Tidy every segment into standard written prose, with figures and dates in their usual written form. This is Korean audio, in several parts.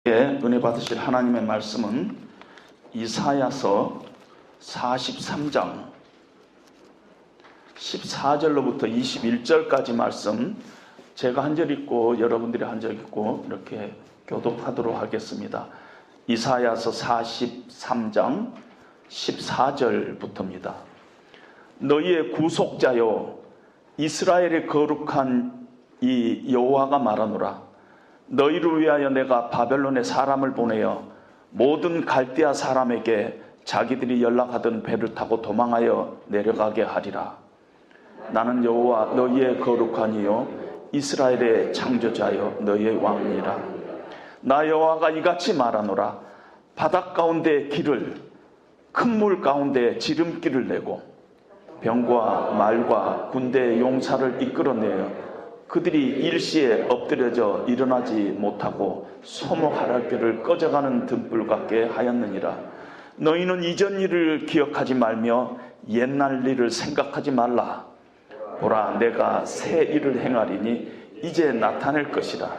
은혜 받으실 하나님의 말씀은 이사야서 43장 14절로부터 21절까지 말씀, 제가 한 절 읽고 여러분들이 한 절 읽고 이렇게 교독하도록 하겠습니다. 이사야서 43장 14절부터입니다. 너희의 구속자여, 이스라엘의 거룩한 이 여호와가 말하노라. 너희를 위하여 내가 바벨론에 사람을 보내어 모든 갈대아 사람에게 자기들이 연락하던 배를 타고 도망하여 내려가게 하리라. 나는 여호와 너희의 거룩한 이요 이스라엘의 창조자여 너희의 왕이라. 나 여호와가 이같이 말하노라. 바닷 가운데 길을, 큰 물 가운데 지름길을 내고 병과 말과 군대의 용사를 이끌어내어 그들이 일시에 엎드려져 일어나지 못하고 소목하랄결을 꺼져가는 등불 같게 하였느니라. 너희는 이전 일을 기억하지 말며 옛날 일을 생각하지 말라. 보라, 내가 새 일을 행하리니 이제 나타낼 것이라.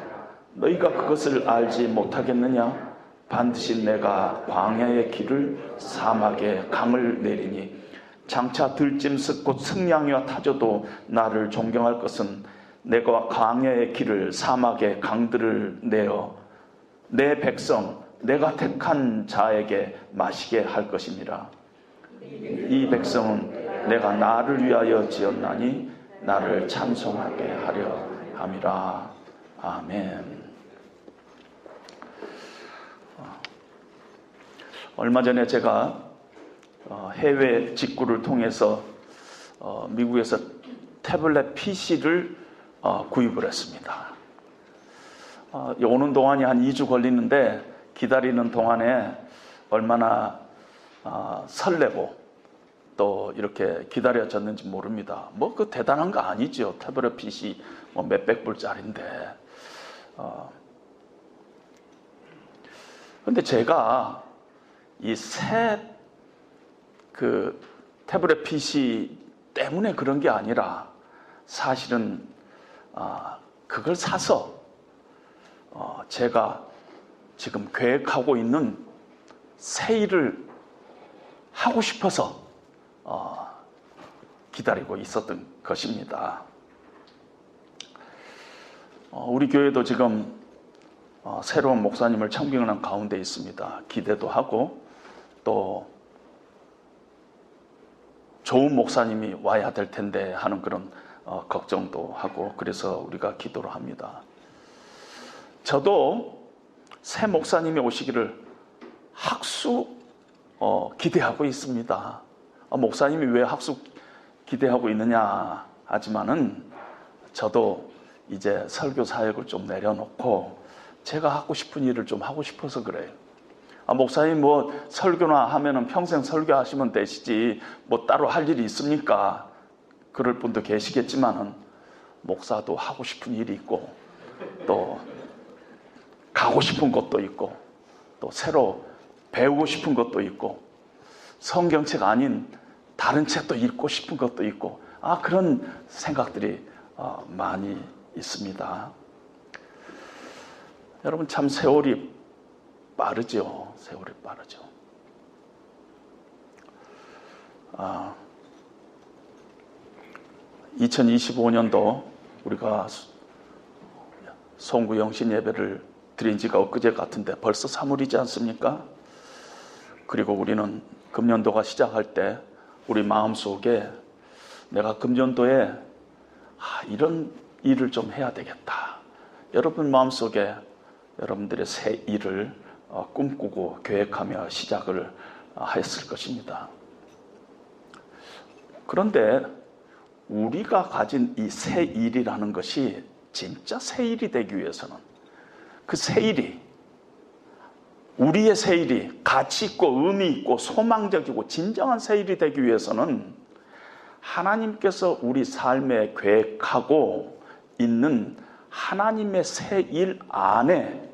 너희가 그것을 알지 못하겠느냐? 반드시 내가 광야의 길을, 사막에 강을 내리니 장차 들짐승 곧 승냥이와 타조도 나를 존경할 것은 내가 광야의 길을, 사막의 강들을 내어 내 백성, 내가 택한 자에게 마시게 할 것이니라. 이 백성은 내가 나를 위하여 지었나니 나를 찬송하게 하려 함이라. 아멘. 얼마 전에 제가 해외 직구를 통해서 미국에서 태블릿 PC를 구입을 했습니다. 오는 동안이 한 2주 걸리는데 기다리는 동안에 얼마나 설레고 또 이렇게 기다려졌는지 모릅니다. 뭐 그 대단한 거 아니죠. 태블릿 PC 뭐 몇백 불짜리인데. 근데 제가 이 새 태블릿 PC 때문에 그런 게 아니라 사실은 그걸 사서 제가 지금 계획하고 있는 새 일을 하고 싶어서 기다리고 있었던 것입니다. 우리 교회도 지금 새로운 목사님을 청빙하는 가운데 있습니다. 기대도 하고 또 좋은 목사님이 와야 될 텐데 하는 그런 걱정도 하고, 그래서 우리가 기도를 합니다. 저도 새 목사님이 오시기를 학수 기대하고 있습니다. 목사님이 왜 학수 기대하고 있느냐 하지만은 저도 이제 설교 사역을 좀 내려놓고 제가 하고 싶은 일을 좀 하고 싶어서 그래요. 목사님 뭐 설교나 하면은 평생 설교하시면 되시지 뭐 따로 할 일이 있습니까? 그럴 분도 계시겠지만은 목사도 하고 싶은 일이 있고 또 가고 싶은 것도 있고 또 새로 배우고 싶은 것도 있고 성경책 아닌 다른 책도 읽고 싶은 것도 있고 그런 생각들이 많이 있습니다. 여러분, 참 세월이 빠르죠. 세월이 빠르죠. 2025년도 우리가 송구 영신 예배를 드린 지가 엊그제 같은데 벌써 3월이지 않습니까? 그리고 우리는 금년도가 시작할 때 우리 마음속에 내가 금년도에 이런 일을 좀 해야 되겠다. 여러분 마음속에 여러분들의 새 일을 꿈꾸고 계획하며 시작을 했을 것입니다. 그런데 우리가 가진 이 새 일이라는 것이 진짜 새 일이 되기 위해서는 그 새 일이, 우리의 새 일이 가치 있고 의미 있고 소망적이고 진정한 새 일이 되기 위해서는 하나님께서 우리 삶에 계획하고 있는 하나님의 새 일 안에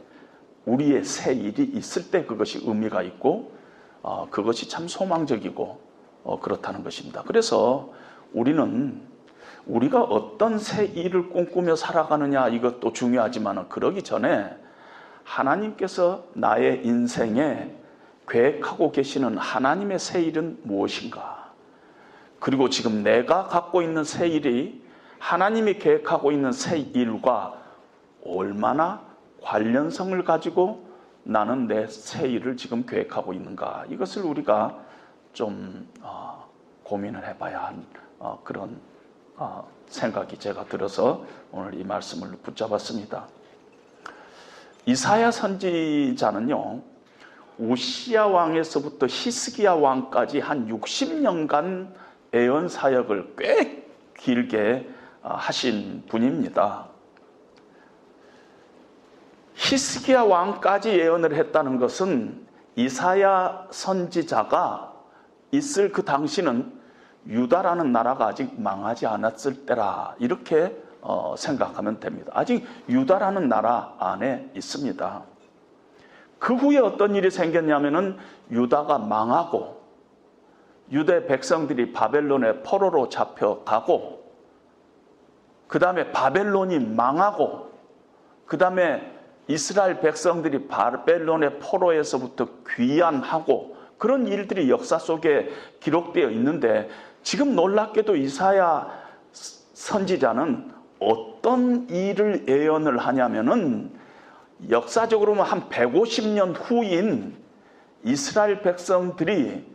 우리의 새 일이 있을 때 그것이 의미가 있고 그것이 참 소망적이고 그렇다는 것입니다. 그래서 우리가 어떤 새 일을 꿈꾸며 살아가느냐 이것도 중요하지만 그러기 전에 하나님께서 나의 인생에 계획하고 계시는 하나님의 새 일은 무엇인가? 그리고 지금 내가 갖고 있는 새 일이 하나님이 계획하고 있는 새 일과 얼마나 관련성을 가지고 나는 내 새 일을 지금 계획하고 있는가? 이것을 우리가 좀 고민을 해봐야 한 그런 생각이 제가 들어서 오늘 이 말씀을 붙잡았습니다. 이사야 선지자는요, 우시야 왕에서부터 히스기야 왕까지 한 60년간 예언 사역을 꽤 길게 하신 분입니다. 히스기야 왕까지 예언을 했다는 것은 이사야 선지자가 있을 그 당시는 유다라는 나라가 아직 망하지 않았을 때라, 이렇게 생각하면 됩니다. 아직 유다라는 나라 안에 있습니다. 그 후에 어떤 일이 생겼냐면은 유다가 망하고 유대 백성들이 바벨론의 포로로 잡혀가고, 그 다음에 바벨론이 망하고, 그 다음에 이스라엘 백성들이 바벨론의 포로에서부터 귀환하고, 그런 일들이 역사 속에 기록되어 있는데, 지금 놀랍게도 이사야 선지자는 어떤 일을 예언을 하냐면은 역사적으로는 한 150년 후인 이스라엘 백성들이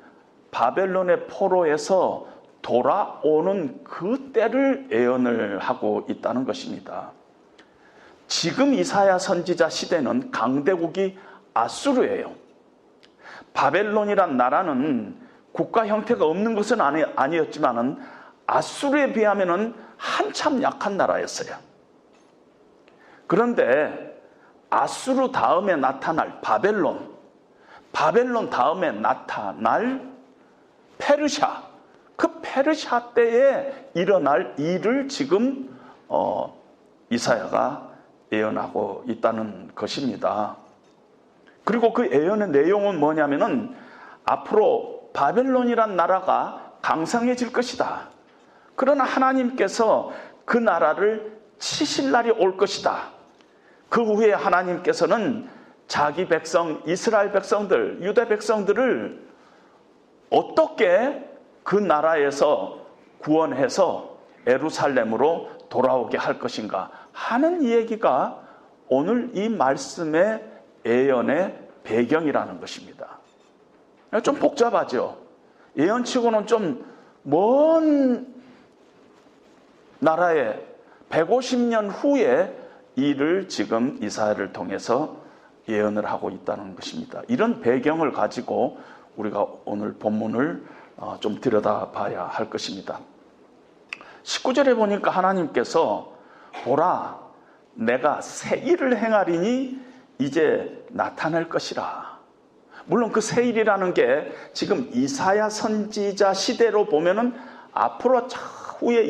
바벨론의 포로에서 돌아오는 그 때를 예언을 하고 있다는 것입니다. 지금 이사야 선지자 시대는 강대국이 아수르예요. 바벨론이란 나라는 국가 형태가 없는 것은 아니었지만은 아수르에 비하면은 한참 약한 나라였어요. 그런데 아수르 다음에 나타날 바벨론 다음에 나타날 페르시아, 그 페르시아 때에 일어날 일을 지금 이사야가 예언하고 있다는 것입니다. 그리고 그 예언의 내용은 뭐냐면은 앞으로 바벨론이란 나라가 강성해질 것이다. 그러나 하나님께서 그 나라를 치실 날이 올 것이다. 그 후에 하나님께서는 자기 백성, 이스라엘 백성들, 유대 백성들을 어떻게 그 나라에서 구원해서 예루살렘으로 돌아오게 할 것인가 하는 얘기가 오늘 이 말씀의 예언의 배경이라는 것입니다. 좀 복잡하죠. 예언치고는 좀 먼 나라에 150년 후에 일을 지금 이사야를 통해서 예언을 하고 있다는 것입니다. 이런 배경을 가지고 우리가 오늘 본문을 좀 들여다봐야 할 것입니다. 19절에 보니까 하나님께서 보라, 내가 새 일을 행하리니 이제 나타날 것이라. 물론 그 새 일이라는 게 지금 이사야 선지자 시대로 보면은 앞으로 차후에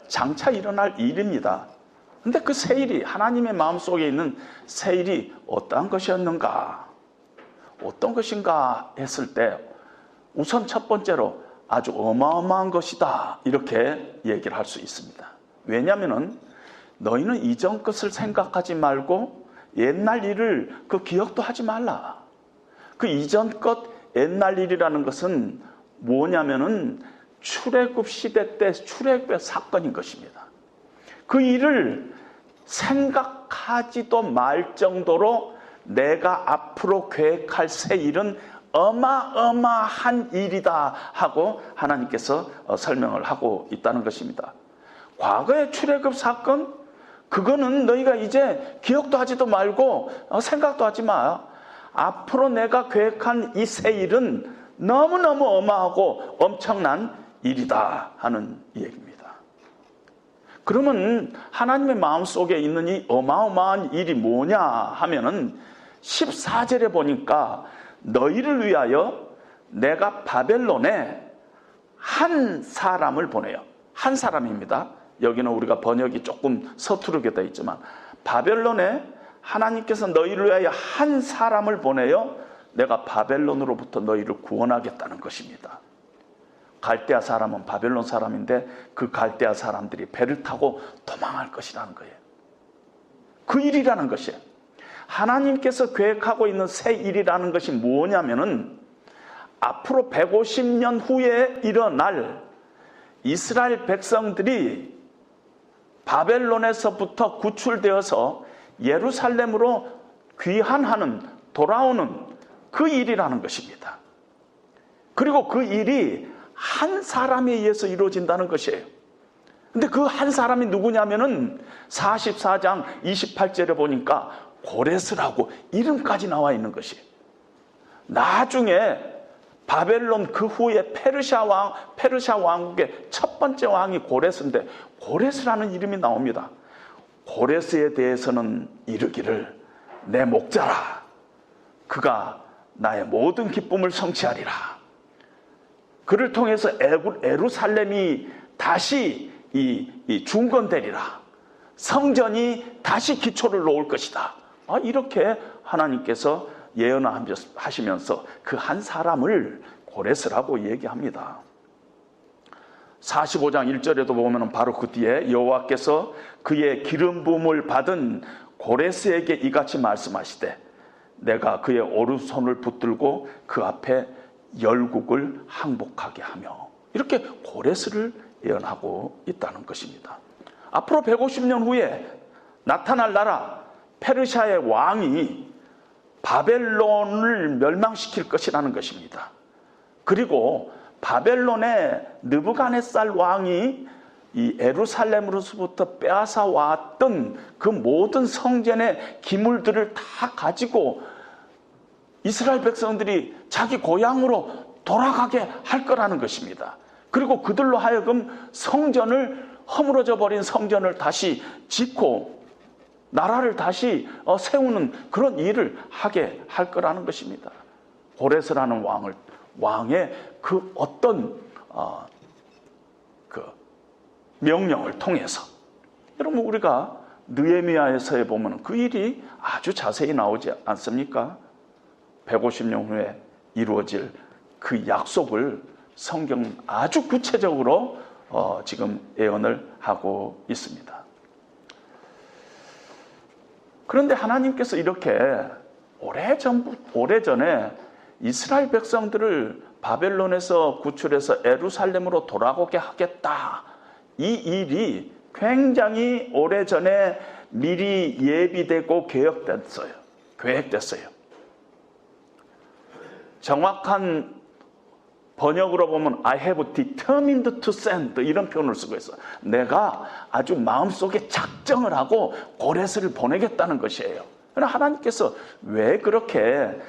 장차 일어날 일입니다. 근데 그 새 일이, 하나님의 마음속에 있는 새 일이 어떠한 것이었는가, 어떤 것인가 했을 때 우선 첫 번째로 아주 어마어마한 것이다, 이렇게 얘기를 할 수 있습니다. 왜냐하면 너희는 이전 것을 생각하지 말고 옛날 일을 그 기억도 하지 말라. 그 이전 것, 옛날 일이라는 것은 뭐냐면은 출애굽 시대 때 출애굽의 사건인 것입니다. 그 일을 생각하지도 말 정도로 내가 앞으로 계획할 새 일은 어마어마한 일이다 하고 하나님께서 설명을 하고 있다는 것입니다. 과거의 출애굽 사건, 그거는 너희가 이제 기억도 하지도 말고 생각도 하지 마. 앞으로 내가 계획한 이 새 일은 너무너무 어마하고 엄청난 일이다 하는 얘기입니다. 그러면 하나님의 마음속에 있는 이 어마어마한 일이 뭐냐 하면은 14절에 보니까 너희를 위하여 내가 바벨론에 한 사람을 보내요. 한 사람입니다. 여기는 우리가 번역이 조금 서투르게 되어 있지만 바벨론에 하나님께서 너희를 위하여 한 사람을 보내요. 내가 바벨론으로부터 너희를 구원하겠다는 것입니다. 갈대아 사람은 바벨론 사람인데 그 갈대아 사람들이 배를 타고 도망할 것이라는 거예요. 그 일이라는 것이에요. 하나님께서 계획하고 있는 새 일이라는 것이 뭐냐면은 앞으로 150년 후에 일어날 이스라엘 백성들이 바벨론에서부터 구출되어서 예루살렘으로 귀환하는, 돌아오는 그 일이라는 것입니다. 그리고 그 일이 한 사람에 의해서 이루어진다는 것이에요. 근데 그 한 사람이 누구냐면은 44장 28절에 보니까 고레스라고 이름까지 나와 있는 것이에요. 나중에 바벨론 그 후에 페르시아 왕국의 첫 번째 왕이 고레스인데 고레스라는 이름이 나옵니다. 고레스에 대해서는 이르기를 내 목자라. 그가 나의 모든 기쁨을 성취하리라. 그를 통해서 예루살렘이 다시 이 중건되리라. 성전이 다시 기초를 놓을 것이다. 이렇게 하나님께서 예언하시면서 그 한 사람을 고레스라고 얘기합니다. 45장 1절에도 보면 바로 그 뒤에 여호와께서 그의 기름 부음을 받은 고레스에게 이같이 말씀하시되 내가 그의 오른손을 붙들고 그 앞에 열국을 항복하게 하며, 이렇게 고레스를 예언하고 있다는 것입니다. 앞으로 150년 후에 나타날 나라 페르시아의 왕이 바벨론을 멸망시킬 것이라는 것입니다. 그리고 바벨론의 느부갓네살 왕이 이 예루살렘으로부터 빼앗아 왔던 그 모든 성전의 기물들을 다 가지고 이스라엘 백성들이 자기 고향으로 돌아가게 할 거라는 것입니다. 그리고 그들로 하여금 성전을, 허물어져 버린 성전을 다시 짓고 나라를 다시 세우는 그런 일을 하게 할 거라는 것입니다. 고레스라는 왕의 그 어떤 그 명령을 통해서, 여러분 우리가 느헤미야서에 보면 그 일이 아주 자세히 나오지 않습니까? 150년 후에 이루어질 그 약속을 성경은 아주 구체적으로 지금 예언을 하고 있습니다. 그런데 하나님께서 이렇게 오래전에 이스라엘 백성들을 바벨론에서 구출해서 예루살렘으로 돌아오게 하겠다, 이 일이 굉장히 오래전에 미리 예비되고 계획됐어요. 정확한 번역으로 보면 I have determined to send, 이런 표현을 쓰고 있어요. 내가 아주 마음속에 작정을 하고 고레스를 보내겠다는 것이에요. 그러나 하나님께서 왜 그렇게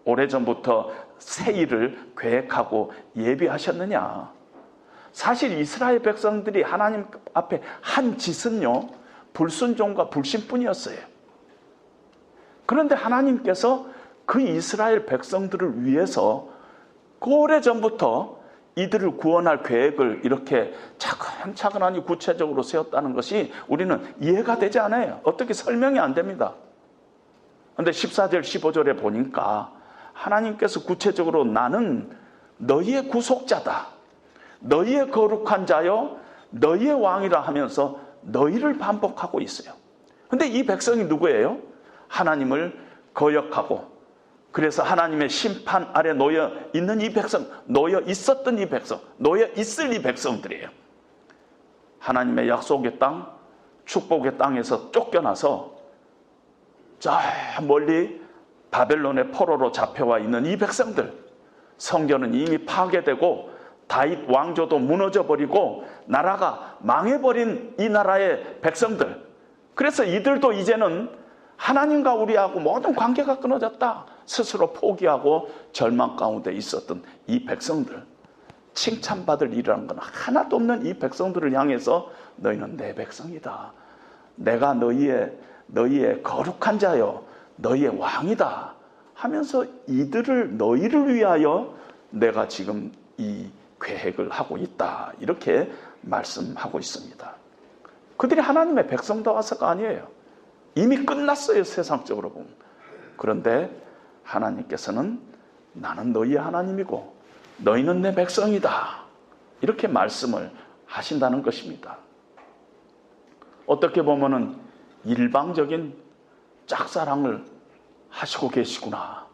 오래전부터 새 일을 계획하고 예비하셨느냐? 사실 이스라엘 백성들이 하나님 앞에 한 짓은요, 불순종과 불신뿐이었어요. 그런데 하나님께서 그 이스라엘 백성들을 위해서 오래전부터 이들을 구원할 계획을 이렇게 차근차근하니 구체적으로 세웠다는 것이 우리는 이해가 되지 않아요. 어떻게 설명이 안 됩니다. 그런데 14절 15절에 보니까 하나님께서 구체적으로 나는 너희의 구속자다, 너희의 거룩한 자여, 너희의 왕이라 하면서 너희를 반복하고 있어요. 그런데 이 백성이 누구예요? 하나님을 거역하고, 그래서 하나님의 심판 아래 놓여 있는 이 백성, 놓여 있었던 이 백성, 놓여 있을 이 백성들이에요. 하나님의 약속의 땅, 축복의 땅에서 쫓겨나서 저 멀리 바벨론의 포로로 잡혀와 있는 이 백성들, 성전은 이미 파괴되고 다윗 왕조도 무너져버리고 나라가 망해버린 이 나라의 백성들, 그래서 이들도 이제는 하나님과 우리하고 모든 관계가 끊어졌다, 스스로 포기하고 절망 가운데 있었던 이 백성들, 칭찬받을 일이라는 건 하나도 없는 이 백성들을 향해서 너희는 내 백성이다, 내가 너희의 거룩한 자여, 너희의 왕이다 하면서 너희를 위하여 내가 지금 이 계획을 하고 있다, 이렇게 말씀하고 있습니다. 그들이 하나님의 백성다워서가 아니에요. 이미 끝났어요, 세상적으로 보면. 그런데 하나님께서는 나는 너희의 하나님이고 너희는 내 백성이다, 이렇게 말씀을 하신다는 것입니다. 어떻게 보면은 일방적인 짝사랑을 하시고 계시구나.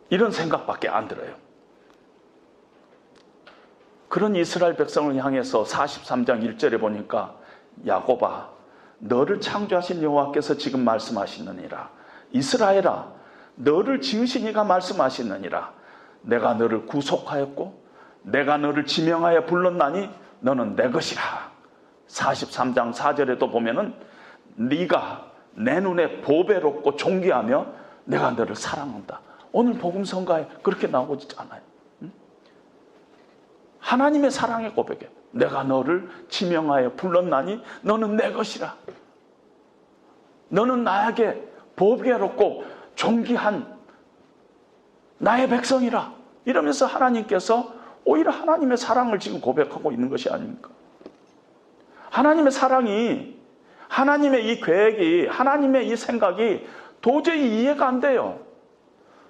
이런 생각밖에 안 들어요. 그런 이스라엘 백성을 향해서 43장 1절에 보니까 야곱아 너를 창조하신 여호와께서 지금 말씀하시느니라. 이스라엘아 너를 지으신 이가 말씀하시느니라. 내가 너를 구속하였고 내가 너를 지명하여 불렀나니 너는 내 것이라. 43장 4절에도 보면은 네가 내 눈에 보배롭고 존귀하며 내가 너를 사랑한다. 오늘 복음성가에 그렇게 나오고 있지 않아요? 하나님의 사랑의 고백에 내가 너를 지명하여 불렀나니 너는 내 것이라. 너는 나에게 보배롭고 존귀한 나의 백성이라. 이러면서 하나님께서 오히려 하나님의 사랑을 지금 고백하고 있는 것이 아닙니까? 하나님의 사랑이, 하나님의 이 계획이, 하나님의 이 생각이 도저히 이해가 안 돼요.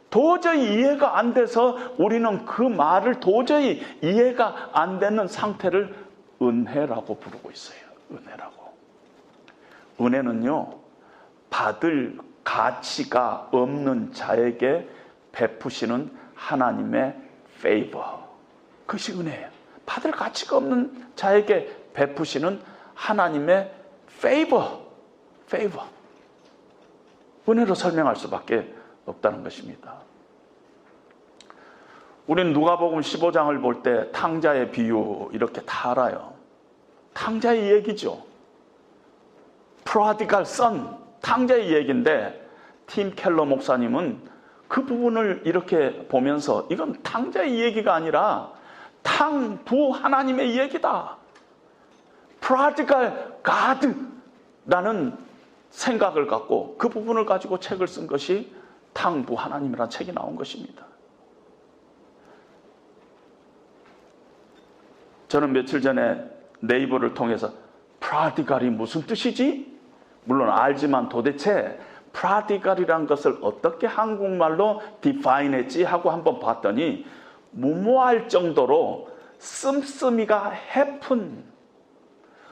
도저히 이해가 안 돼서 우리는 그 말을 도저히 이해가 안 되는 상태를 은혜라고 부르고 있어요. 은혜라고. 은혜는요, 받을 가치가 없는 자에게 베푸시는 하나님의 페이버. 그것이 은혜예요. 받을 가치가 없는 자에게 베푸시는 하나님의 페이버. 은혜로 설명할 수밖에 없다는 것입니다. 우리는 누가복음 15장을 볼 때 탕자의 비유 이렇게 다 알아요. 탕자의 얘기죠. 프로디갈 선, 탕자의 얘기인데 팀 켈러 목사님은 그 부분을 이렇게 보면서 이건 탕자의 얘기가 아니라 탕부 하나님의 얘기다. 프로디갈 가드라는 생각을 갖고 그 부분을 가지고 책을 쓴 것이 탕부 하나님이라는 책이 나온 것입니다. 저는 며칠 전에 네이버를 통해서 프라디갈이 무슨 뜻이지? 물론 알지만 도대체 프라디갈이라는 것을 어떻게 한국말로 디파인했지 하고 한번 봤더니 무모할 정도로 씀씀이가 해픈,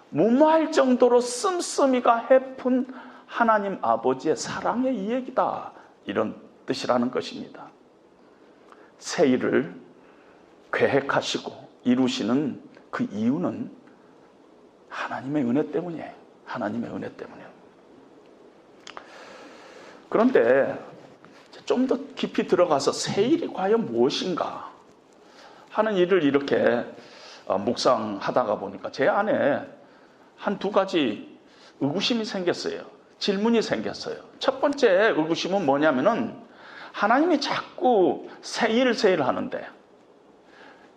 무모할 정도로 씀씀이가 해픈 하나님 아버지의 사랑의 이야기다. 이런 뜻이라는 것입니다. 새 일을 계획하시고 이루시는 그 이유는 하나님의 은혜 때문이에요. 하나님의 은혜 때문이에요. 그런데 좀 더 깊이 들어가서 새 일이 과연 무엇인가 하는 일을 이렇게 묵상하다가 보니까 제 안에 한 두 가지 의구심이 생겼어요. 질문이 생겼어요. 첫 번째 의구심은 뭐냐면은 하나님이 자꾸 새 일 하는데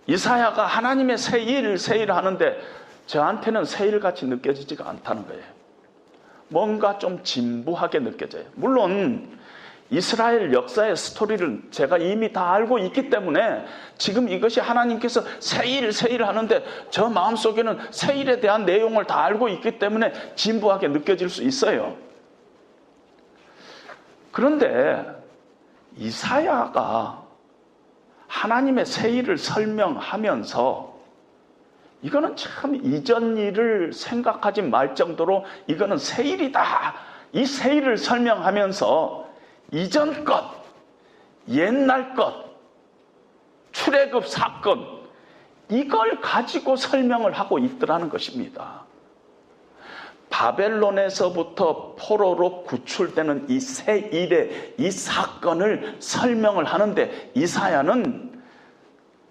이사야가 하나님의 새 일 하는데 저한테는 새 일같이 느껴지지가 않다는 거예요. 뭔가 좀 진부하게 느껴져요. 물론 이스라엘 역사의 스토리를 제가 이미 다 알고 있기 때문에 지금 이것이 하나님께서 새 일 하는데 저 마음속에는 새 일에 대한 내용을 다 알고 있기 때문에 진부하게 느껴질 수 있어요. 그런데 이사야가 하나님의 새 일을 설명하면서 이거는 참 이전 일을 생각하지 말 정도로 이거는 새 일이다. 이 새 일을 설명하면서 이전 것, 옛날 것, 출애굽 사건 이걸 가지고 설명을 하고 있더라는 것입니다. 바벨론에서부터 포로로 구출되는 이 새 일의 이 사건을 설명을 하는데 이사야는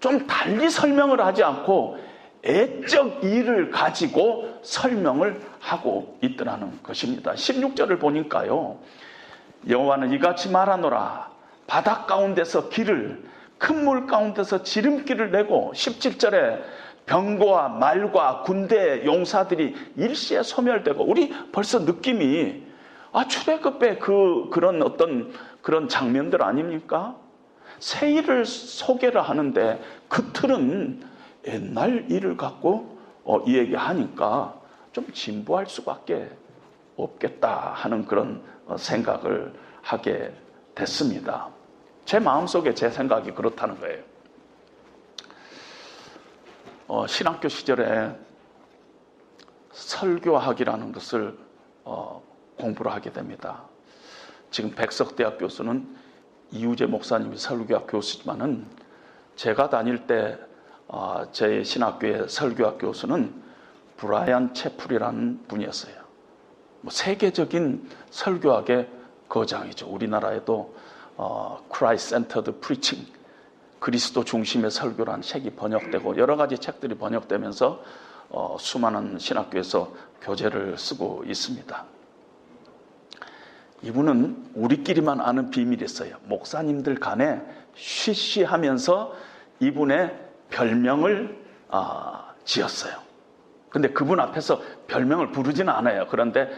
좀 달리 설명을 하지 않고 애적 일을 가지고 설명을 하고 있더라는 것입니다. 16절을 보니까요. 여호와는 이같이 말하노라. 바다 가운데서 길을, 큰 물 가운데서 지름길을 내고 17절에 병거와 말과 군대 용사들이 일시에 소멸되고 우리 벌써 느낌이 출애굽의 그런 어떤 그런 장면들 아닙니까? 새 일을 소개를 하는데 그 틀은 옛날 일을 갖고 이 얘기하니까 좀 진부할 수밖에 없겠다 하는 그런 생각을 하게 됐습니다. 제 마음속에 제 생각이 그렇다는 거예요. 신학교 시절에 설교학이라는 것을 공부를 하게 됩니다. 지금 백석대학 교수는 이우재 목사님이 설교학 교수지만은 제가 다닐 때 제 신학교의 설교학 교수는 브라이언 채플이라는 분이었어요. 세계적인 설교학의 거장이죠. 우리나라에도 Christ Centered Preaching, 그리스도 중심의 설교라는 책이 번역되고 여러 가지 책들이 번역되면서 수많은 신학교에서 교재를 쓰고 있습니다. 이분은 우리끼리만 아는 비밀이 있어요. 목사님들 간에 쉬쉬하면서 이분의 별명을 지었어요. 근데 그분 앞에서 별명을 부르지는 않아요. 그런데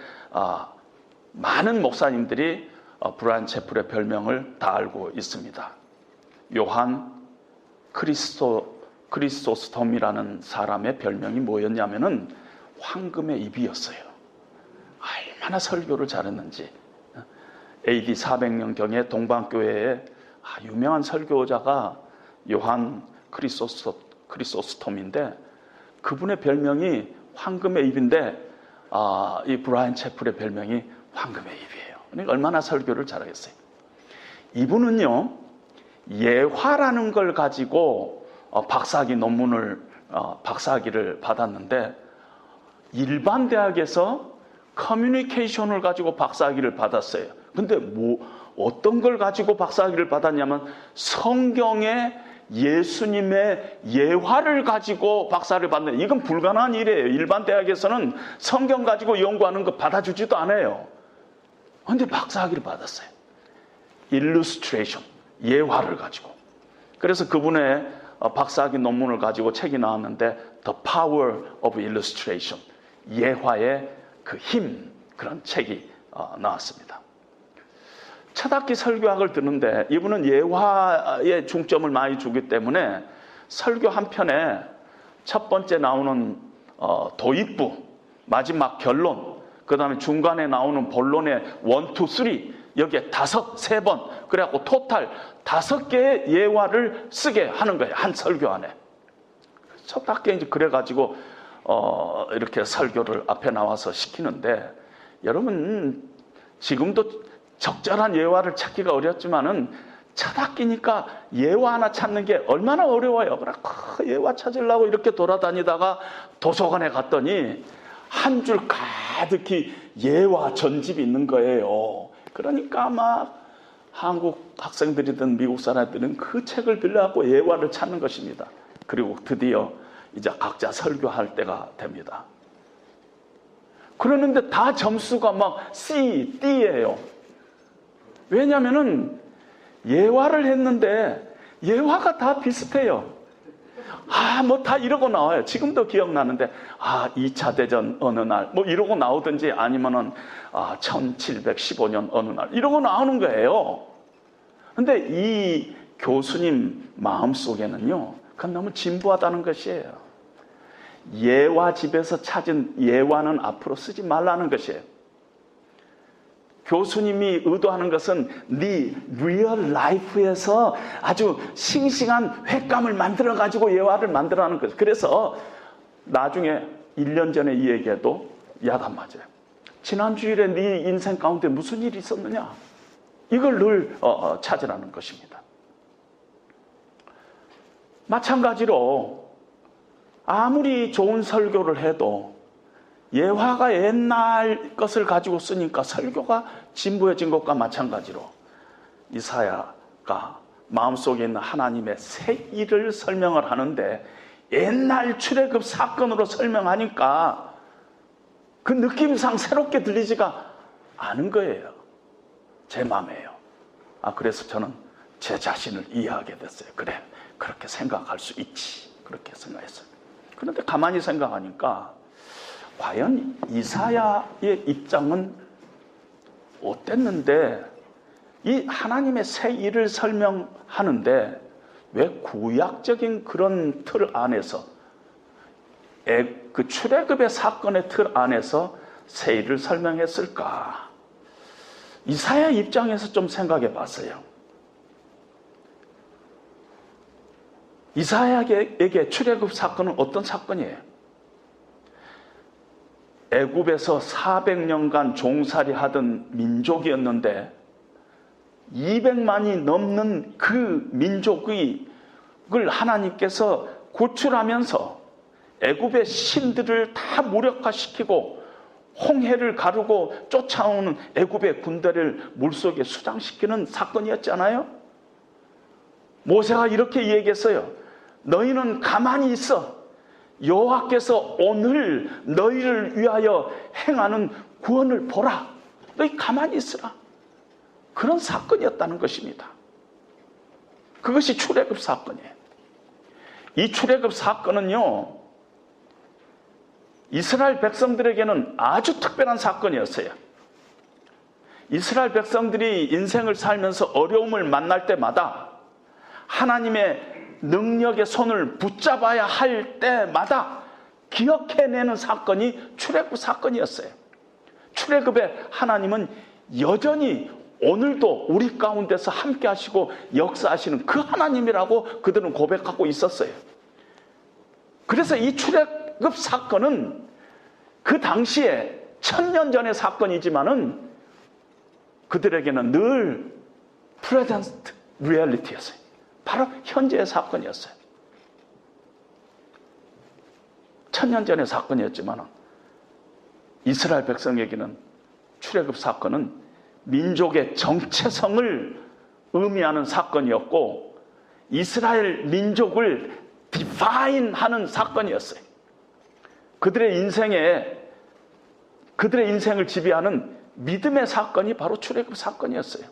많은 목사님들이 브라이언 채플의 별명을 다 알고 있습니다. 요한 크리소스톰이라는 사람의 별명이 뭐였냐면은 황금의 입이었어요. 얼마나 설교를 잘했는지. AD 400년경에 동방교회에 유명한 설교자가 요한 크리소스톰인데 그분의 별명이 황금의 입인데 이 브라이언 채플의 별명이 황금의 입이에요. 그러니까 얼마나 설교를 잘하겠어요. 이분은요, 예화라는 걸 가지고 박사학위 논문을 박사학위를 받았는데 일반 대학에서 커뮤니케이션을 가지고 박사학위를 받았어요. 근데 어떤 걸 가지고 박사학위를 받았냐면 성경의 예수님의 예화를 가지고 박사를 받는, 이건 불가능한 일이에요. 일반 대학에서는 성경 가지고 연구하는 거 받아주지도 않아요. 근데 박사학위를 받았어요. illustration, 예화를 가지고. 그래서 그분의 박사학위 논문을 가지고 책이 나왔는데 The Power of Illustration, 예화의 그 힘, 그런 책이 나왔습니다. 첫 학기 설교학을 듣는데 이분은 예화에 중점을 많이 주기 때문에 설교 한 편에 첫 번째 나오는 도입부, 마지막 결론, 그 다음에 중간에 나오는 본론의 1, 2, 3, 여기에 3번, 그래갖고 토탈 5개의 예화를 쓰게 하는 거예요. 한 설교 안에. 첫 학기에 이제 그래가지고 이렇게 설교를 앞에 나와서 시키는데, 여러분 지금도 적절한 예화를 찾기가 어렵지만은 첫 학기니까 예화 하나 찾는 게 얼마나 어려워요. 그래 예화 찾으려고 이렇게 돌아다니다가 도서관에 갔더니 한 줄 가득히 예화 전집이 있는 거예요. 그러니까 막 한국 학생들이든 미국 사람들은 그 책을 빌려갖고 예화를 찾는 것입니다. 그리고 드디어 이제 각자 설교할 때가 됩니다. 그러는데 다 점수가 막 C, D예요. 왜냐면은 예화를 했는데 예화가 다 비슷해요. 뭐 다 이러고 나와요. 지금도 기억나는데 2차 대전 어느 날 뭐 이러고 나오든지 아니면은 1715년 어느 날 이러고 나오는 거예요. 근데 이 교수님 마음속에는요, 그건 너무 진부하다는 것이에요. 예화 집에서 찾은 예화는 앞으로 쓰지 말라는 것이에요. 교수님이 의도하는 것은 네 리얼 라이프에서 아주 싱싱한 횟감을 만들어가지고 예화를 만들어가는 거예요. 그래서 나중에 1년 전에 이 얘기해도 야단 맞아요. 지난 주일에 네 인생 가운데 무슨 일이 있었느냐? 이걸 늘 찾으라는 것입니다. 마찬가지로 아무리 좋은 설교를 해도 예화가 옛날 것을 가지고 쓰니까 설교가 진부해진 것과 마찬가지로 이사야가 마음속에 있는 하나님의 새 일을 설명을 하는데 옛날 출애굽 사건으로 설명하니까 그 느낌상 새롭게 들리지가 않은 거예요. 제 마음이에요. 그래서 저는 제 자신을 이해하게 됐어요. 그래, 그렇게 생각할 수 있지. 그렇게 생각했어요. 그런데 가만히 생각하니까 과연 이사야의 입장은 어땠는데 이 하나님의 새 일을 설명하는데 왜 구약적인 그런 틀 안에서 그 출애굽의 사건의 틀 안에서 새 일을 설명했을까? 이사야 입장에서 좀 생각해 봤어요. 이사야에게 출애굽 사건은 어떤 사건이에요? 애굽에서 400년간 종살이 하던 민족이었는데 200만이 넘는 그 민족을 하나님께서 구출하면서 애굽의 신들을 다 무력화시키고 홍해를 가르고 쫓아오는 애굽의 군대를 물속에 수장시키는 사건이었잖아요. 모세가 이렇게 얘기했어요. 너희는 가만히 있어. 여호와께서 오늘 너희를 위하여 행하는 구원을 보라. 너희 가만히 있으라. 그런 사건이었다는 것입니다. 그것이 출애굽 사건이에요. 이 출애굽 사건은요, 이스라엘 백성들에게는 아주 특별한 사건이었어요. 이스라엘 백성들이 인생을 살면서 어려움을 만날 때마다 하나님의 능력의 손을 붙잡아야 할 때마다 기억해내는 사건이 출애굽 사건이었어요. 출애굽에 하나님은 여전히 오늘도 우리 가운데서 함께 하시고 역사하시는 그 하나님이라고 그들은 고백하고 있었어요. 그래서 이 출애굽 사건은 그 당시에 1000년 전의 사건이지만은 그들에게는 늘 present reality였어요. 바로 현재의 사건이었어요. 1000년 전의 사건이었지만 이스라엘 백성에게는 출애굽 사건은 민족의 정체성을 의미하는 사건이었고 이스라엘 민족을 디파인하는 사건이었어요. 그들의 인생을 지배하는 믿음의 사건이 바로 출애굽 사건이었어요.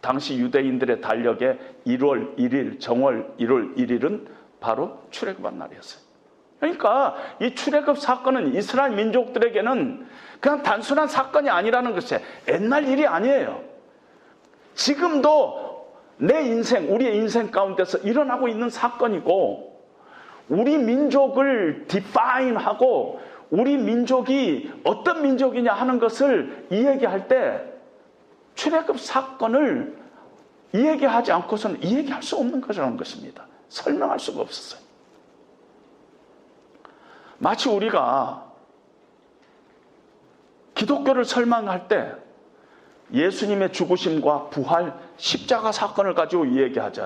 당시 유대인들의 달력에 1월 1일, 정월 1월 1일은 바로 출애굽한 날이었어요. 그러니까 이 출애굽 사건은 이스라엘 민족들에게는 그냥 단순한 사건이 아니라는 것이에요. 옛날 일이 아니에요. 지금도 내 인생, 우리의 인생 가운데서 일어나고 있는 사건이고 우리 민족을 디파인하고 우리 민족이 어떤 민족이냐 하는 것을 이야기할 때 출애굽 사건을 이야기하지 않고서는 이야기할 수 없는 것이라는 것입니다. 설명할 수가 없었어요. 마치 우리가 기독교를 설명할 때 예수님의 죽으심과 부활, 십자가 사건을 가지고 이야기하지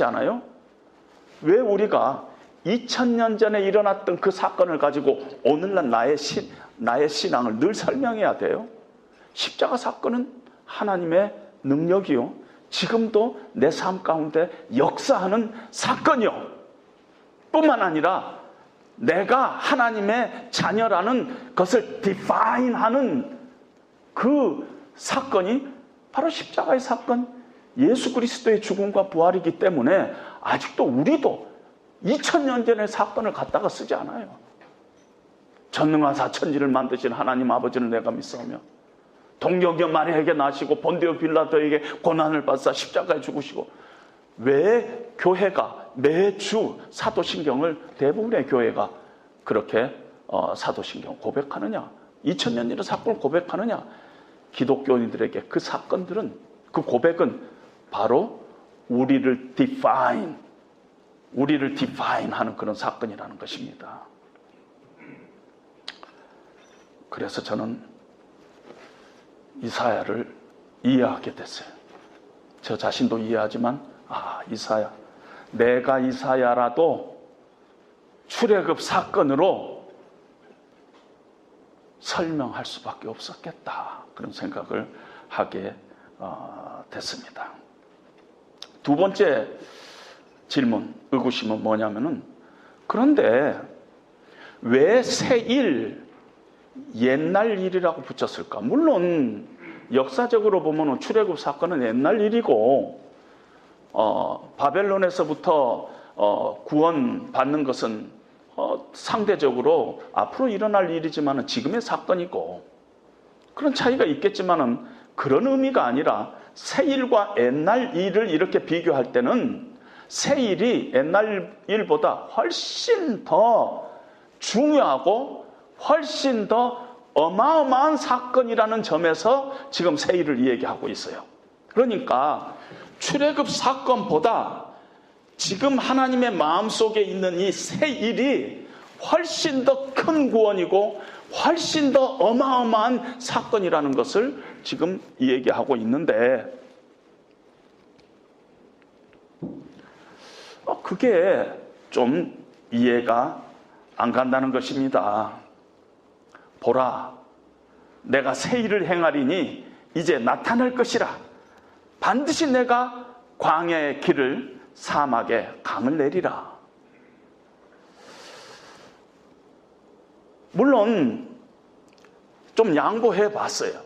않아요? 왜 우리가 2000년 전에 일어났던 그 사건을 가지고 오늘날 나의 신앙을 늘 설명해야 돼요? 십자가 사건은 하나님의 능력이요. 지금도 내 삶 가운데 역사하는 사건이요. 뿐만 아니라 내가 하나님의 자녀라는 것을 디파인하는 그 사건이 바로 십자가의 사건, 예수 그리스도의 죽음과 부활이기 때문에 아직도 우리도 2000년 전의 사건을 갖다가 쓰지 않아요. 전능한 사천지를 만드신 하나님 아버지를 내가 믿사오며 동정녀 마리아에게 나시고 본디오 빌라도에게 고난을 받사 십자가에 죽으시고 왜 교회가 매주 사도신경을 대부분의 교회가 그렇게 사도신경 고백하느냐? 2000년 전의 사건을 고백하느냐? 기독교인들에게 그 사건들은, 그 고백은 바로 우리를 디파인하는 그런 사건이라는 것입니다. 그래서 저는 이사야를 이해하게 됐어요. 저 자신도 이해하지만 이사야, 내가 이사야라도 출애굽 사건으로 설명할 수밖에 없었겠다, 그런 생각을 하게 됐습니다. 두 번째 질문, 의구심은 뭐냐면은, 그런데 왜 새일, 옛날 일이라고 붙였을까? 물론 역사적으로 보면 출애굽 사건은 옛날 일이고 바벨론에서부터 구원 받는 것은 상대적으로 앞으로 일어날 일이지만 지금의 사건이고 그런 차이가 있겠지만은 그런 의미가 아니라 새일과 옛날 일을 이렇게 비교할 때는 새일이 옛날 일보다 훨씬 더 중요하고 훨씬 더 어마어마한 사건이라는 점에서 지금 새일을 이야기하고 있어요. 그러니까 출애굽 사건보다 지금 하나님의 마음속에 있는 이 새일이 훨씬 더 큰 구원이고 훨씬 더 어마어마한 사건이라는 것을 지금 얘기하고 있는데, 그게 좀 이해가 안 간다는 것입니다. 보라, 내가 새 일을 행하리니 이제 나타날 것이라. 반드시 내가 광야의 길을 사막에 강을 내리라. 물론 좀 양보해 봤어요.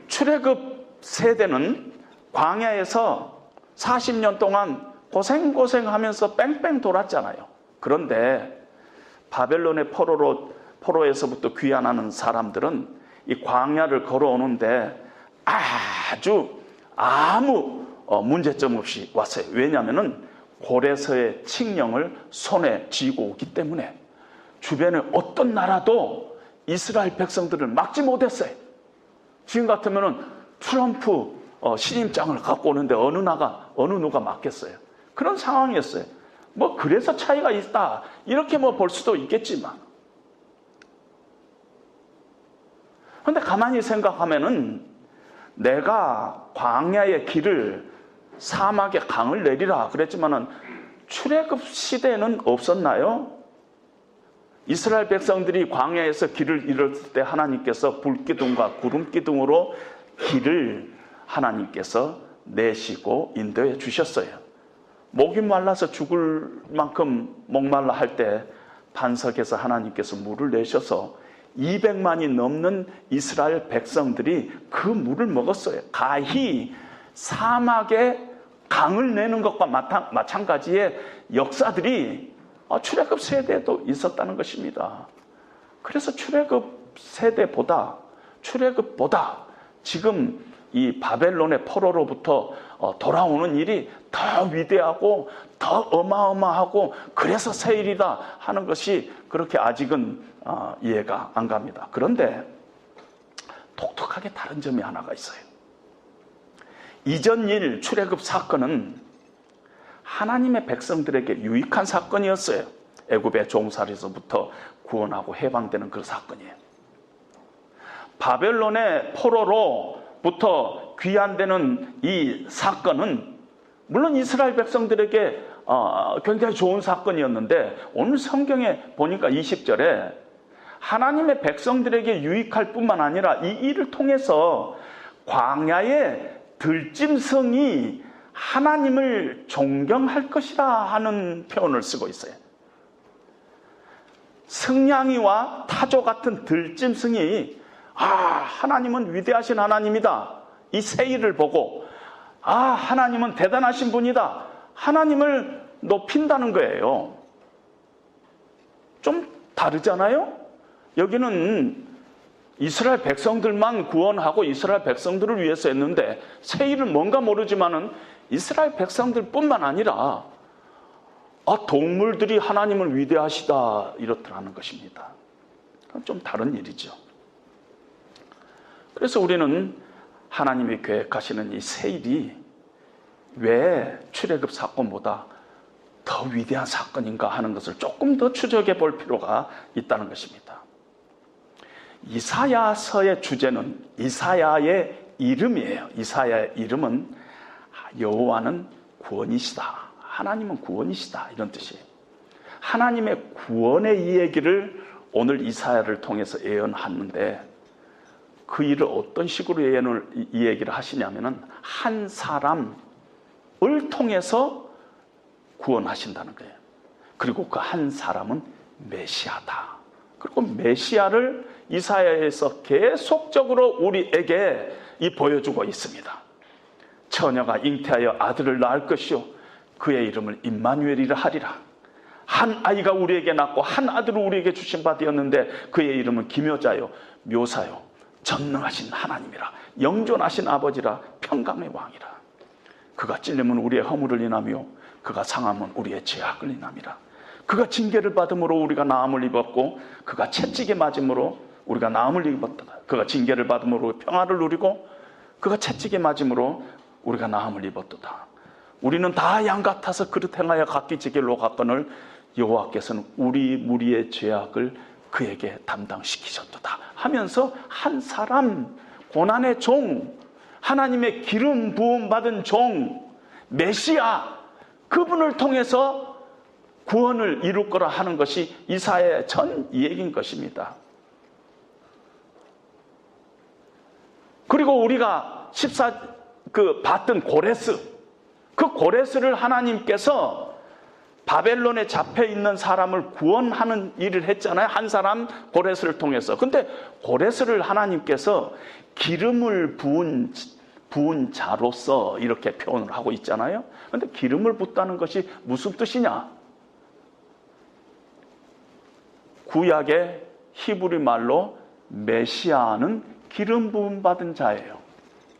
출애굽 세대는 광야에서 40년 동안 고생하면서 뺑뺑 돌았잖아요. 그런데 바벨론의 포로에서부터 귀환하는 사람들은 이 광야를 걸어오는데 아무 문제점 없이 왔어요. 왜냐하면 고레서의 칙령을 손에 쥐고 오기 때문에 주변에 어떤 나라도 이스라엘 백성들을 막지 못했어요. 지금 같으면 트럼프 신임장을 갖고 오는데 어느 누가 막겠어요. 그런 상황이었어요. 뭐 그래서 차이가 있다 이렇게 뭐 볼 수도 있겠지만, 그런데 가만히 생각하면은 내가 광야의 길을 사막에 강을 내리라 그랬지만은 출애굽 시대는 없었나요? 이스라엘 백성들이 광야에서 길을 잃었을 때 하나님께서 불기둥과 구름기둥으로 길을 하나님께서 내시고 인도해 주셨어요. 목이 말라서 죽을 만큼 목말라 할 때 반석에서 하나님께서 물을 내셔서 200만이 넘는 이스라엘 백성들이 그 물을 먹었어요. 가히 사막에 강을 내는 것과 마찬가지의 역사들이 출애굽 세대에도 있었다는 것입니다. 그래서 출애굽보다 지금 이 바벨론의 포로로부터 돌아오는 일이 더 위대하고 더 어마어마하고 그래서 새 일이다 하는 것이 그렇게 아직은 이해가 안 갑니다. 그런데 독특하게 다른 점이 하나가 있어요. 이전 일 출애굽 사건은 하나님의 백성들에게 유익한 사건이었어요. 애굽의 종살이서부터 구원하고 해방되는 그 사건이에요. 바벨론의 포로로부터 귀환되는 이 사건은 물론 이스라엘 백성들에게 굉장히 좋은 사건이었는데, 오늘 성경에 보니까 20절에 하나님의 백성들에게 유익할 뿐만 아니라 이 일을 통해서 광야의 들짐승이 하나님을 존경할 것이라 하는 표현을 쓰고 있어요. 승냥이와 타조 같은 들짐승이 하나님은 위대하신 하나님이다, 이 새 일을 보고 하나님은 대단하신 분이다, 하나님을 높인다는 거예요. 좀 다르잖아요? 여기는 이스라엘 백성들만 구원하고 이스라엘 백성들을 위해서 했는데, 새 일은 뭔가 모르지만은 이스라엘 백성들뿐만 아니라 동물들이 하나님을 위대하시다 이렇더라는 것입니다. 좀 다른 일이죠. 그래서 우리는 하나님이 계획하시는 이 새 일이 왜 출애굽 사건보다 더 위대한 사건인가 하는 것을 조금 더 추적해 볼 필요가 있다는 것입니다. 이사야서의 주제는 이사야의 이름이에요. 이사야의 이름은 여호와는 구원이시다, 하나님은 구원이시다, 이런 뜻이에요. 하나님의 구원의 이 얘기를 오늘 이사야를 통해서 예언하는데, 그 일을 어떤 식으로 이 얘기를 하시냐면은 한 사람을 통해서 구원하신다는 거예요. 그리고 그 한 사람은 메시아다. 그리고 메시아를 이사야에서 계속적으로 우리에게 보여주고 있습니다. 처녀가 잉태하여 아들을 낳을 것이요 그의 이름을 임마누엘이라 하리라. 한 아이가 우리에게 낳고 한 아들을 우리에게 주신 바 되었는데 그의 이름은 기묘자요 묘사요 전능하신 하나님이라, 영존하신 아버지라, 평강의 왕이라. 그가 찔림은 우리의 허물을 인하며 그가 상함은 우리의 죄악을 인함이라. 그가 징계를 받음으로 우리가 나음을 입었고 그가 채찍에 맞음으로 우리가 나음을 입었다. 그가 징계를 받음으로 평화를 누리고 그가 채찍에 맞음으로 우리가 나음을 입었도다. 우리는 다 양 같아서 그릇 행하여 각기 제 길로 갔거늘 여호와께서는 우리 무리의 죄악을 그에게 담당시키셨도다 하면서 한 사람, 고난의 종, 하나님의 기름 부음 받은 종, 메시아, 그분을 통해서 구원을 이룰 거라 하는 것이 이사야의 전 얘기인 것입니다. 그리고 우리가 봤던 고레스, 그 고레스를 하나님께서 바벨론에 잡혀 있는 사람을 구원하는 일을 했잖아요. 한 사람 고레스를 통해서. 근데 고레스를 하나님께서 기름을 부은 자로서 이렇게 표현을 하고 있잖아요. 근데 기름을 붓다는 것이 무슨 뜻이냐? 구약의 히브리 말로 메시아는 기름 부음 받은 자예요.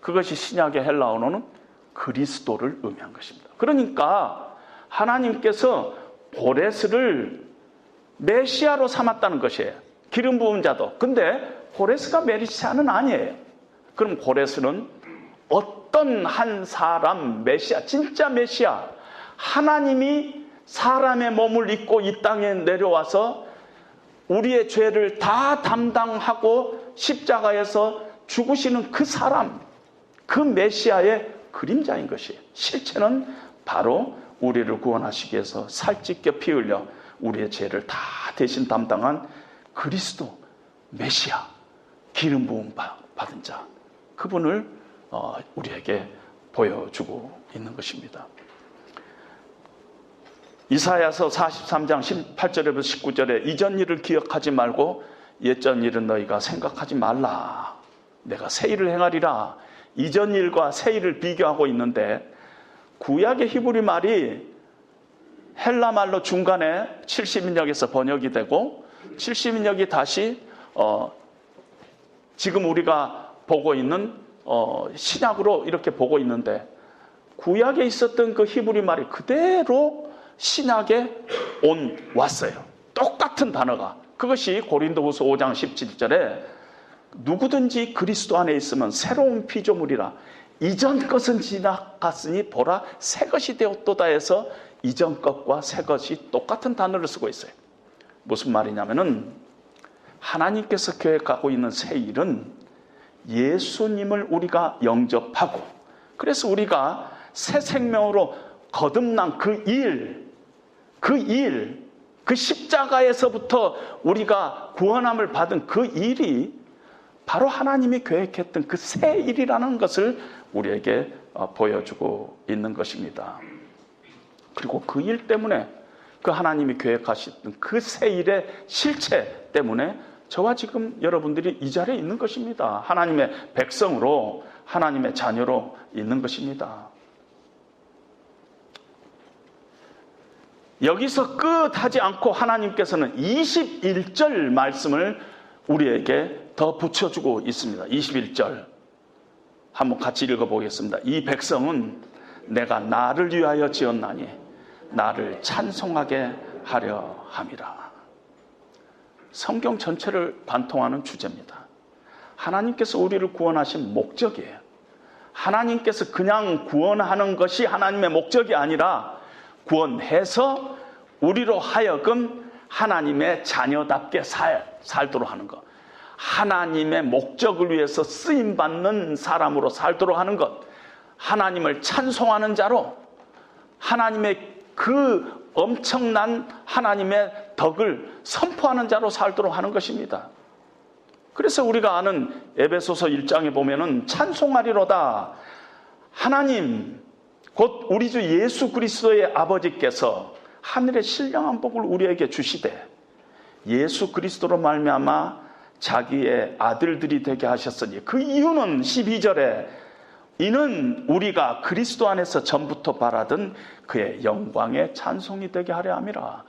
그것이 신약의 헬라어로는 그리스도를 의미한 것입니다. 그러니까 하나님께서 고레스를 메시아로 삼았다는 것이에요. 기름 부은 자도. 근데 고레스가 메시아는 아니에요. 그럼 고레스는 어떤 한 사람 메시아, 진짜 메시아, 하나님이 사람의 몸을 입고 이 땅에 내려와서 우리의 죄를 다 담당하고 십자가에서 죽으시는 그 사람, 그 메시아의 그림자인 것이에요. 실체는 바로 우리를 구원하시기 위해서 살찢게 피 흘려 우리의 죄를 다 대신 담당한 그리스도, 메시아, 기름 부음 받은 자, 그분을 우리에게 보여주고 있는 것입니다. 이사야서 43장 18절에서 19절에 이전 일을 기억하지 말고 옛전 일은 너희가 생각하지 말라. 내가 새 일을 행하리라. 이전 일과 새 일을 비교하고 있는데 구약의 히브리 말이 헬라 말로 중간에 70인역에서 번역이 되고 70인역이 다시 지금 우리가 보고 있는 신약으로 이렇게 보고 있는데 구약에 있었던 그 히브리 말이 그대로 신약에 왔어요. 똑같은 단어가. 그것이 고린도후서 5장 17절에 누구든지 그리스도 안에 있으면 새로운 피조물이라. 이전 것은 지나갔으니 보라 새 것이 되었도다 해서 이전 것과 새 것이 똑같은 단어를 쓰고 있어요. 무슨 말이냐면은 하나님께서 계획하고 있는 새 일은 예수님을 우리가 영접하고 그래서 우리가 새 생명으로 거듭난 그 십자가에서부터 우리가 구원함을 받은 그 일이 바로 하나님이 계획했던 그 새 일이라는 것을 우리에게 보여주고 있는 것입니다. 그리고 그 일 때문에 그 하나님이 계획하셨던 그 새 일의 실체 때문에 저와 지금 여러분들이 이 자리에 있는 것입니다. 하나님의 백성으로 하나님의 자녀로 있는 것입니다. 여기서 끝하지 않고 하나님께서는 21절 말씀을 우리에게 더 붙여주고 있습니다. 21절 한번 같이 읽어보겠습니다. 이 백성은 내가 나를 위하여 지었나니 나를 찬송하게 하려 함이라. 성경 전체를 관통하는 주제입니다. 하나님께서 우리를 구원하신 목적이에요. 하나님께서 그냥 구원하는 것이 하나님의 목적이 아니라 구원해서 우리로 하여금 하나님의 자녀답게 살도록 하는 것. 하나님의 목적을 위해서 쓰임받는 사람으로 살도록 하는 것. 하나님을 찬송하는 자로 하나님의 그 엄청난 하나님의 덕을 선포하는 자로 살도록 하는 것입니다. 그래서 우리가 아는 에베소서 1장에 보면은 찬송하리로다. 하나님 곧 우리 주 예수 그리스도의 아버지께서 하늘의 신령한 복을 우리에게 주시되 예수 그리스도로 말미암아 자기의 아들들이 되게 하셨으니 그 이유는 12절에 이는 우리가 그리스도 안에서 전부터 바라던 그의 영광의 찬송이 되게 하려 함이라.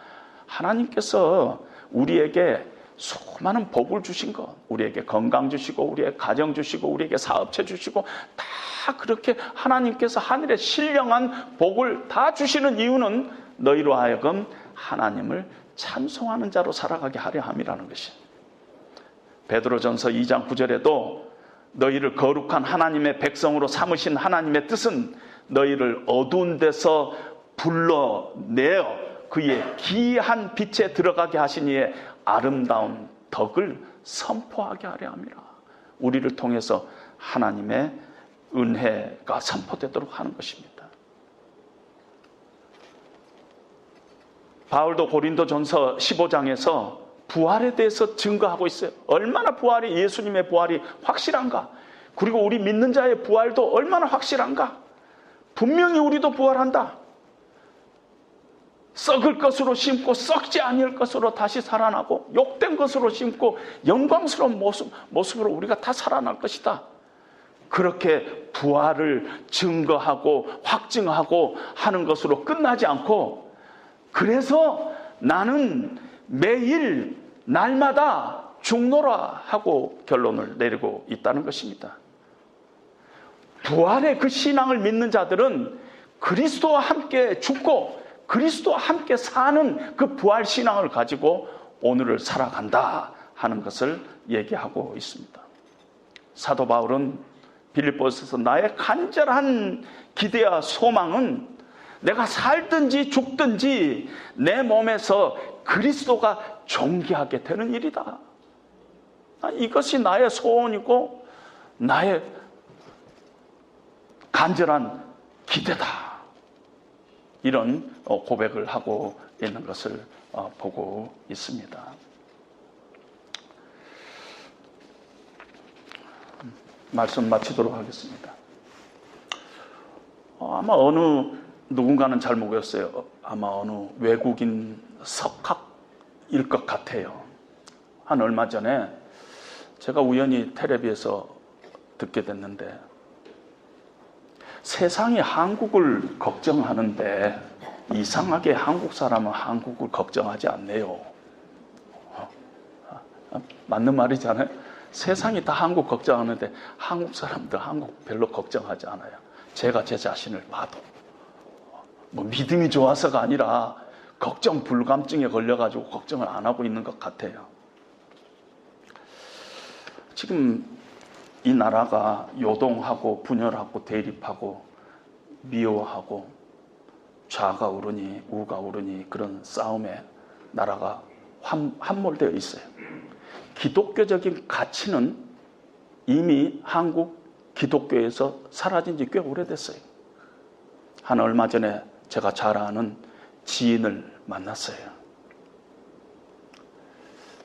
하나님께서 우리에게 수많은 복을 주신 것, 우리에게 건강 주시고 우리에게 가정 주시고 우리에게 사업체 주시고 다 그렇게 하나님께서 하늘의 신령한 복을 다 주시는 이유는 너희로 하여금 하나님을 찬송하는 자로 살아가게 하려 함이라는 것이. 베드로전서 2장 9절에도 너희를 거룩한 하나님의 백성으로 삼으신 하나님의 뜻은 너희를 어두운 데서 불러내어 그의 기이한 빛에 들어가게 하시니에 아름다운 덕을 선포하게 하려 함이라. 우리를 통해서 하나님의 은혜가 선포되도록 하는 것입니다. 바울도 고린도전서 15장에서 부활에 대해서 증거하고 있어요. 얼마나 부활이, 예수님의 부활이 확실한가. 그리고 우리 믿는 자의 부활도 얼마나 확실한가. 분명히 우리도 부활한다. 썩을 것으로 심고 썩지 아니할 것으로 다시 살아나고, 욕된 것으로 심고 영광스러운 모습으로 우리가 다 살아날 것이다. 그렇게 부활을 증거하고 확증하고 하는 것으로 끝나지 않고, 그래서 나는 매일 날마다 죽노라 하고 결론을 내리고 있다는 것입니다. 부활의 그 신앙을 믿는 자들은 그리스도와 함께 죽고 그리스도와 함께 사는 그 부활 신앙을 가지고 오늘을 살아간다 하는 것을 얘기하고 있습니다. 사도 바울은 빌립보서에서 나의 간절한 기대와 소망은 내가 살든지 죽든지 내 몸에서 그리스도가 존귀하게 되는 일이다. 이것이 나의 소원이고 나의 간절한 기대다. 이런 고백을 하고 있는 것을 보고 있습니다. 말씀 마치도록 하겠습니다. 아마 누군가는 잘 모르겠어요. 아마 어느 외국인 석학일 것 같아요. 한 얼마 전에 제가 우연히 텔레비에서 듣게 됐는데, 세상이 한국을 걱정하는데 이상하게 한국 사람은 한국을 걱정하지 않네요. 맞는 말이잖아요. 세상이 다 한국 걱정하는데 한국 사람들 한국 별로 걱정하지 않아요. 제가 제 자신을 봐도 믿음이 좋아서가 아니라 걱정 불감증에 걸려가지고 걱정을 안 하고 있는 것 같아요. 지금 이 나라가 요동하고 분열하고 대립하고 미워하고 좌가 오르니 우가 오르니 그런 싸움에 나라가 함몰되어 있어요. 기독교적인 가치는 이미 한국 기독교에서 사라진 지 꽤 오래됐어요. 한 얼마 전에 제가 잘 아는 지인을 만났어요.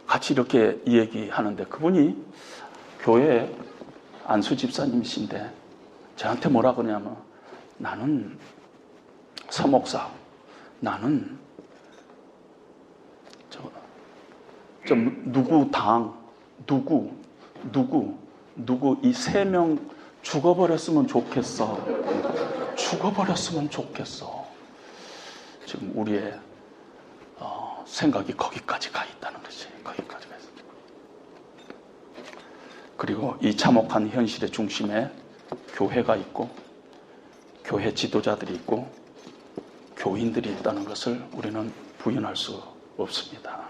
같이 이렇게 얘기하는데 그분이 교회 안수 집사님이신데 저한테 뭐라 그러냐면, 나는 서목사, 나는 누구 당, 누구 이 3명 죽어버렸으면 좋겠어. 죽어버렸으면 좋겠어. 지금 우리의 생각이 거기까지 가 있다는 것이, 거기까지 가 있습니다. 그리고 이 참혹한 현실의 중심에 교회가 있고 교회 지도자들이 있고 교인들이 있다는 것을 우리는 부인할 수 없습니다.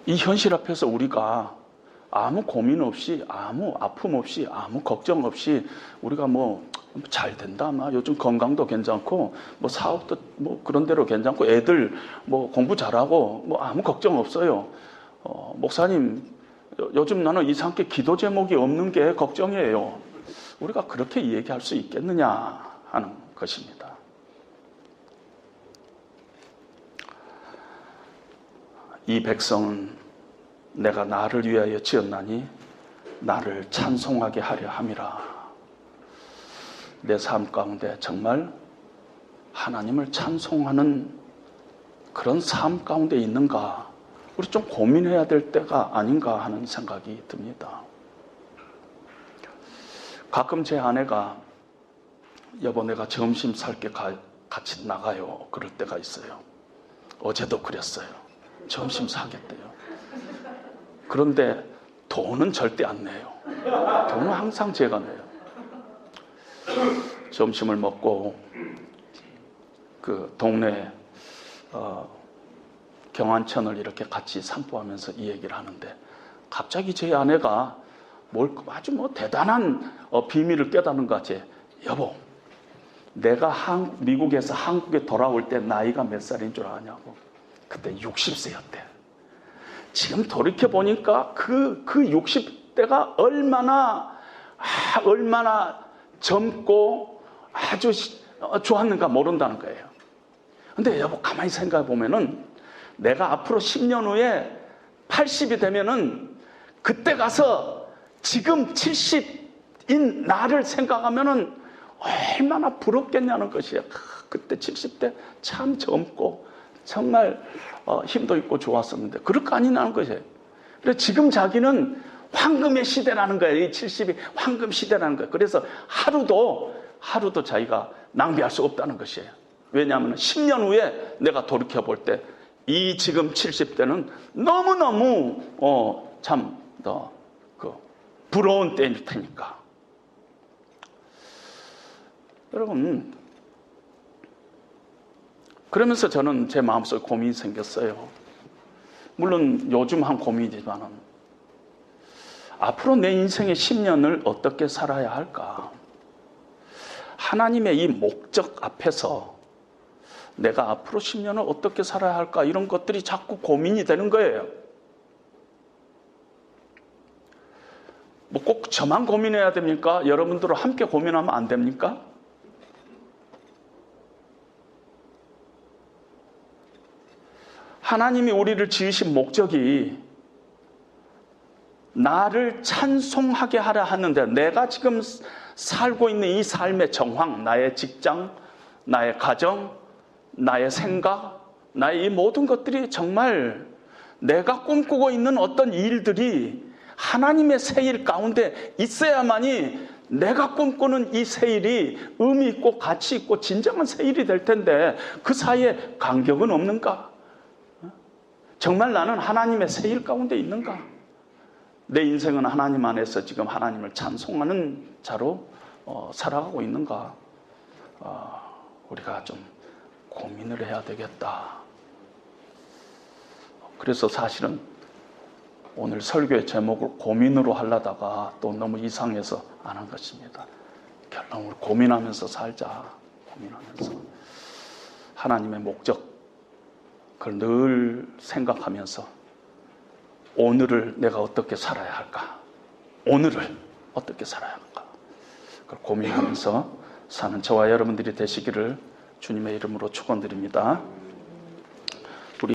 이 현실 앞에서 우리가 아무 고민 없이, 아무 아픔 없이, 아무 걱정 없이 우리가 잘 된다, 요즘 건강도 괜찮고 사업도 그런 대로 괜찮고 애들 공부 잘하고 아무 걱정 없어요. 목사님, 요즘 나는 이상하게 기도 제목이 없는 게 걱정이에요. 우리가 그렇게 얘기할 수 있겠느냐 하는 것입니다. 이 백성은 내가 나를 위하여 지었나니 나를 찬송하게 하려 함이라. 내 삶 가운데 정말 하나님을 찬송하는 그런 삶 가운데 있는가, 우리 좀 고민해야 될 때가 아닌가 하는 생각이 듭니다. 가끔 제 아내가 여보 내가 점심 살게 같이 나가요 그럴 때가 있어요. 어제도 그랬어요. 점심 사겠대요. 그런데 돈은 절대 안 내요. 돈은 항상 제가 내요. 점심을 먹고 그 동네 경안천을 이렇게 같이 산보하면서 이 얘기를 하는데, 갑자기 제 아내가 아주 대단한 비밀을 깨닫는 것 같이, 여보 내가 미국에서 한국에 돌아올 때 나이가 몇 살인 줄 아냐고. 그때 60세였대. 지금 돌이켜보니까 그 60대가 얼마나 젊고 아주 좋았는가 모른다는 거예요. 근데 여보, 가만히 생각해 보면은 내가 앞으로 10년 후에 80이 되면은 그때 가서 지금 70인 나를 생각하면은 얼마나 부럽겠냐는 것이에요. 그때 70대 참 젊고 정말 힘도 있고 좋았었는데 그럴 거 아니냐는 것이에요. 그래서 지금 자기는 황금의 시대라는 거예요. 이 70이 황금 시대라는 거예요. 그래서 하루도 자기가 낭비할 수 없다는 것이에요. 왜냐하면 10년 후에 내가 돌이켜 볼 때 이 지금 70대는 너무너무 참 부러운 때일 테니까. 여러분, 그러면서 저는 제 마음속에 고민이 생겼어요. 물론 요즘 한 고민이지만은 앞으로 내 인생의 10년을 어떻게 살아야 할까? 하나님의 이 목적 앞에서 내가 앞으로 10년을 어떻게 살아야 할까? 이런 것들이 자꾸 고민이 되는 거예요. 뭐 꼭 저만 고민해야 됩니까? 여러분들과 함께 고민하면 안 됩니까? 하나님이 우리를 지으신 목적이 나를 찬송하게 하려 하는데, 내가 지금 살고 있는 이 삶의 정황, 나의 직장, 나의 가정, 나의 생각, 나의 이 모든 것들이 정말 내가 꿈꾸고 있는 어떤 일들이 하나님의 세일 가운데 있어야만이 내가 꿈꾸는 이 세일이 의미 있고 가치 있고 진정한 세일이 될 텐데, 그 사이에 간격은 없는가? 정말 나는 하나님의 세일 가운데 있는가? 내 인생은 하나님 안에서 지금 하나님을 찬송하는 자로 살아가고 있는가? 우리가 좀 고민을 해야 되겠다. 그래서 사실은 오늘 설교의 제목을 고민으로 하려다가 또 너무 이상해서 안 한 것입니다. 결론을 고민하면서 살자. 고민하면서 하나님의 목적, 그걸 늘 생각하면서 오늘을 내가 어떻게 살아야 할까? 오늘을 어떻게 살아야 할까? 그걸 고민하면서 사는 저와 여러분들이 되시기를 주님의 이름으로 축원드립니다.